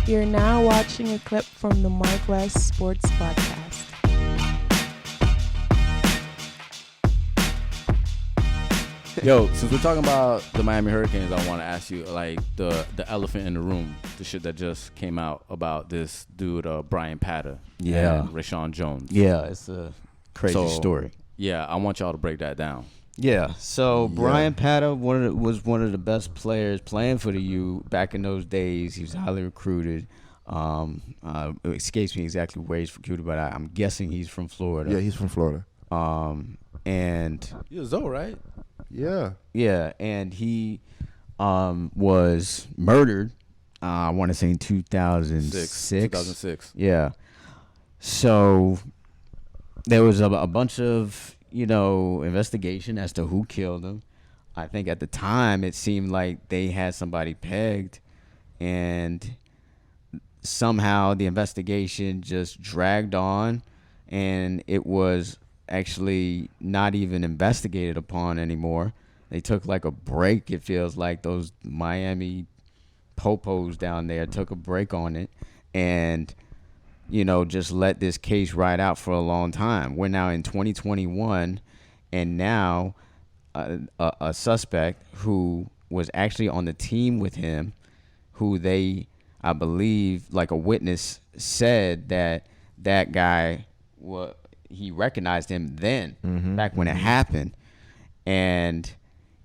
You're now watching a clip from the MarcWes Sports Podcast. Yo, since we're talking about the Miami Hurricanes, I want to ask you, like, the elephant in the room, the shit that just came out about this dude, Bryan Pata, and Rashaun Jones. Yeah, it's a crazy story. Yeah, I want y'all to break that down. Yeah, so Bryan Pata was one of the best players playing for the U back in those days. He was highly recruited. It escapes me exactly where he's recruited, but I'm guessing he's from Florida. Yeah, he's from Florida. And You're Zoe, right? Yeah. Yeah, and he was murdered, I want to say in 2006. 2006. Yeah. So there was a bunch of, investigation as to who killed him. I think at the time it seemed like they had somebody pegged, and somehow the investigation just dragged on, and it was actually not even investigated upon anymore. They took like a break. It feels like those Miami popos down there took a break on it and, just let this case ride out for a long time. We're now in 2021, and now a suspect who was actually on the team with him, who I believe, like a witness said that guy he recognized him then, back when it happened, and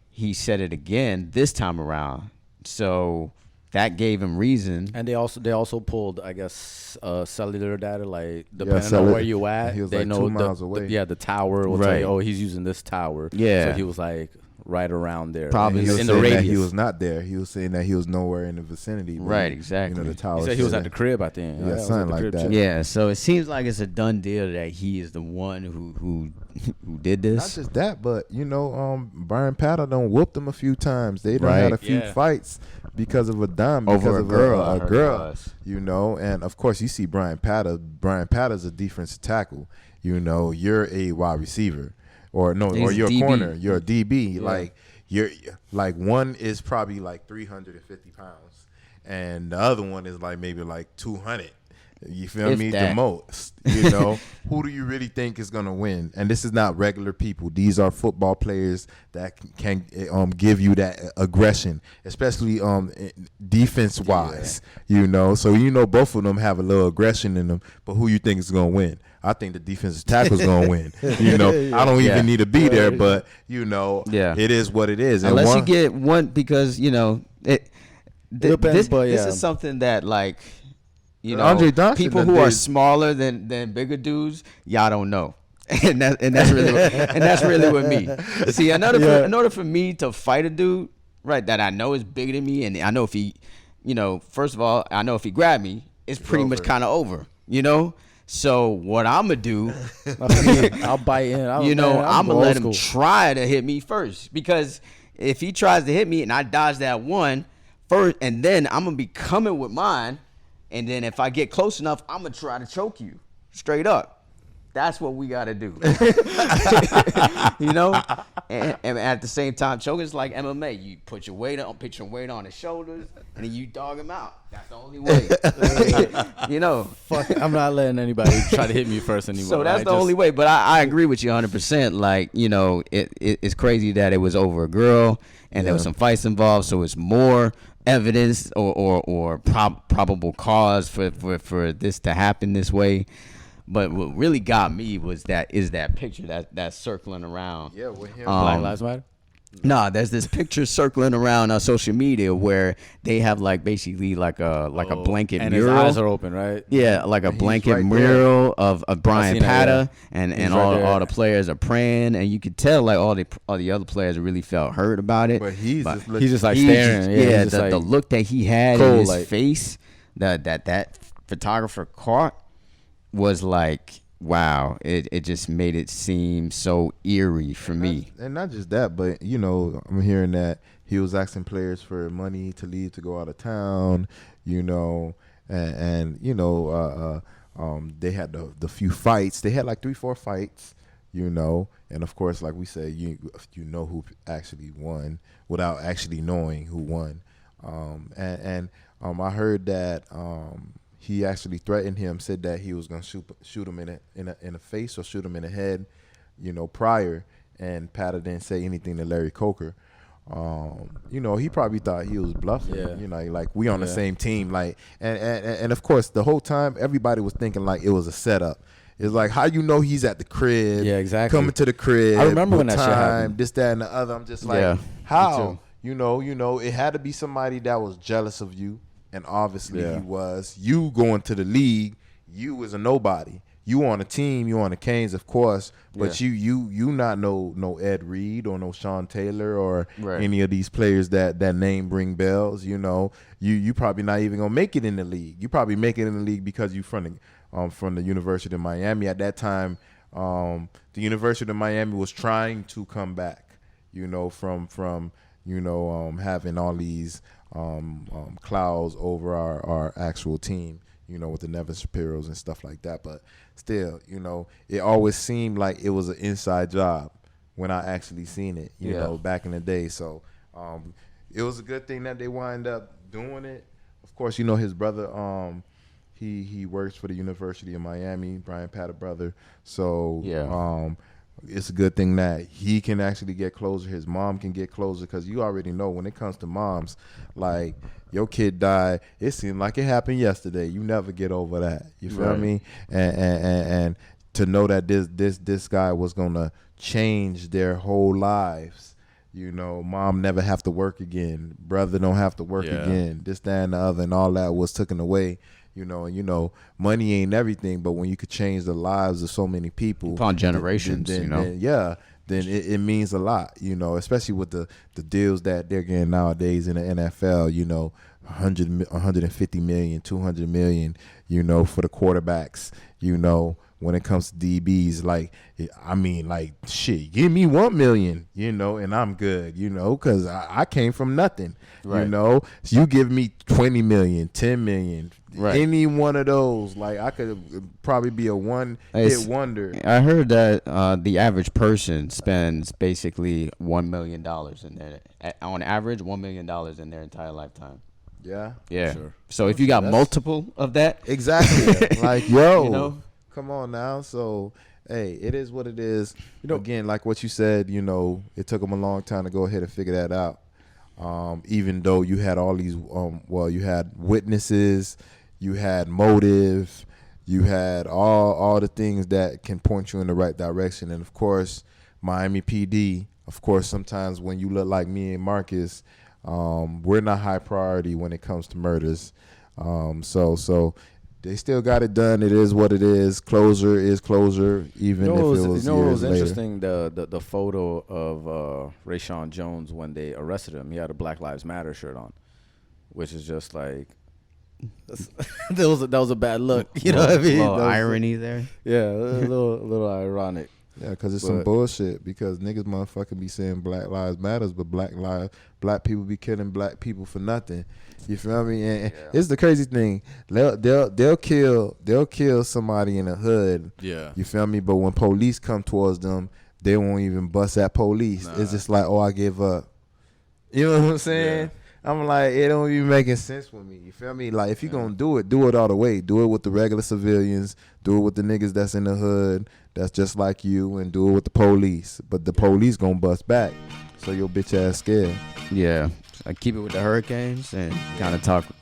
he said it again this time around. So that gave him reason. And they also pulled, I guess, cellular data, like depending on where you at, he was they like know 2 miles away. the tower will tell you, oh, he's using this tower. Yeah. So he was like right around there. Probably He was in the saying that radius. he was not there. He was saying that he was nowhere in the vicinity. Right, exactly. The tower. He said he was at the crib, I think. Yeah, something like that. Yeah, so it seems like it's a done deal that he is the one who did this. Not just that, but Bryan Pata done whooped him a few times. They done had a few fights because of a dime, over a girl, and of course you see Bryan Pata. Bryan Pata's a defensive tackle. You're a wide receiver, or you're a DB. corner. You're a DB. Yeah. Like you're like one is probably like 350 pounds, and the other one is like maybe like 200. You feel If me? that. The most. Who do you really think is gonna win? And this is not regular people. These are football players that can give you that aggression, especially defense wise. So both of them have a little aggression in them. But who you think is gonna win? I think the defensive tackle's gonna win. I don't even need to be there, but it is what it is. Unless you get one, because this is something that like. Andre Johnson people who are smaller than bigger dudes, y'all don't know, and that's really with me. See, in order for me to fight a dude, right, that I know is bigger than me, and I know if he, first of all, I know if he grab me, it's pretty much kind of over, So what I'm gonna do, I'll bite in. I'm gonna let him try to hit me first, because if he tries to hit me and I dodge that one first, and then I'm gonna be coming with mine. And then if I get close enough, I'm going to try to choke you straight up. That's what we got to do. And at the same time, choking is like MMA. You put your weight on his shoulders, and then you dog him out. That's the only way. Fuck, I'm not letting anybody try to hit me first anymore. So that's the only way. But I agree with you 100%. Like, it's crazy that it was over a girl, and there was some fights involved. So it's more evidence or probable cause for this to happen this way. But what really got me was that picture that's circling around. Yeah, with him. Black Lives Matter? No, there's this picture circling around on social media where they have like basically like a blanket and mural. His eyes are open, right? Yeah, like a blanket right mural of Bryan Pata, and right all the players are praying, and you could tell like all the other players really felt hurt about it. But he's just like staring. The look that he had in his face that photographer caught was like, wow, it just made it seem so eerie for me. And not just that, but I'm hearing that he was asking players for money to leave to go out of town, and they had the few fights. They had like 3-4 fights, and of course, like we said, you know who actually won without actually knowing who won. And I heard that he actually threatened him, said that he was gonna shoot him in the face or shoot him in the head, prior. And Pata didn't say anything to Larry Coker. He probably thought he was bluffing. Yeah. Like we on the same team. Like and of course the whole time everybody was thinking like it was a setup. It's like how he's at the crib. Yeah, exactly. Coming to the crib. I remember when that shit happened. This, that, and the other. I'm just like, how? It had to be somebody that was jealous of you, and obviously he was. You going to the league, you was a nobody. You on a team, you on the Canes, of course, but you not no Ed Reed or no Sean Taylor or any of these players that name ring bells. You probably not even gonna make it in the league. You probably make it in the league because you from the University of Miami. At that time, the University of Miami was trying to come back. From having all these clouds over our actual team. With the Nevin Shapiros and stuff like that. But still, it always seemed like it was an inside job when I actually seen it, back in the day. So it was a good thing that they wind up doing it. Of course, his brother, he works for the University of Miami, Bryan Pata brother. So it's a good thing that he can actually get closer. His mom can get closer because you already know when it comes to moms, like your kid died, it seemed like it happened yesterday. You never get over that. You feel me? And to know that this guy was gonna change their whole lives. Mom never have to work again. Brother don't have to work again. This, that, and the other, and all that was taken away. Money ain't everything, but when you could change the lives of so many people upon generations, then it means a lot, especially with the deals that they're getting nowadays in the NFL, 150 million, 200 million, for the quarterbacks, when it comes to DBs, shit, give me 1 million, and I'm good, because I came from nothing, So you give me 20 million, 10 million, any one of those, I could probably be a one-hit wonder. I heard that the average person spends basically $1 million in their, on average, $1 million in their entire lifetime. Yeah. Sure. So if you got multiple of that, exactly, yo. Come on now. So, hey, it is what it is. Again, like what you said, it took them a long time to go ahead and figure that out. Even though you had all these, you had witnesses, you had motive, you had all the things that can point you in the right direction. And, of course, Miami PD, of course, sometimes when you look like me and Marcus, we're not high priority when it comes to murders. So they still got it done. It is what it is. Closure is closure, even if it was years later. It was interesting, the photo of Rashaun Jones when they arrested him. He had a Black Lives Matter shirt on, which is just like that was a bad look. You know what I mean? Irony there. Yeah, a little ironic. Yeah, because it's some bullshit. Because niggas motherfucking be saying Black Lives Matters, but black people be killing black people for nothing. You feel me? And it's the crazy thing. They'll kill somebody in the hood. Yeah. You feel me? But when police come towards them, they won't even bust at police. Nah. It's just like, I give up. You know what I'm saying? Yeah. I'm like, it don't even making sense with me. You feel me? Like, if you're going to do it all the way. Do it with the regular civilians. Do it with the niggas that's in the hood, that's just like you, and do it with the police. But the police going to bust back. So your bitch ass scared. Yeah. I keep it with the Hurricanes and kind of talk with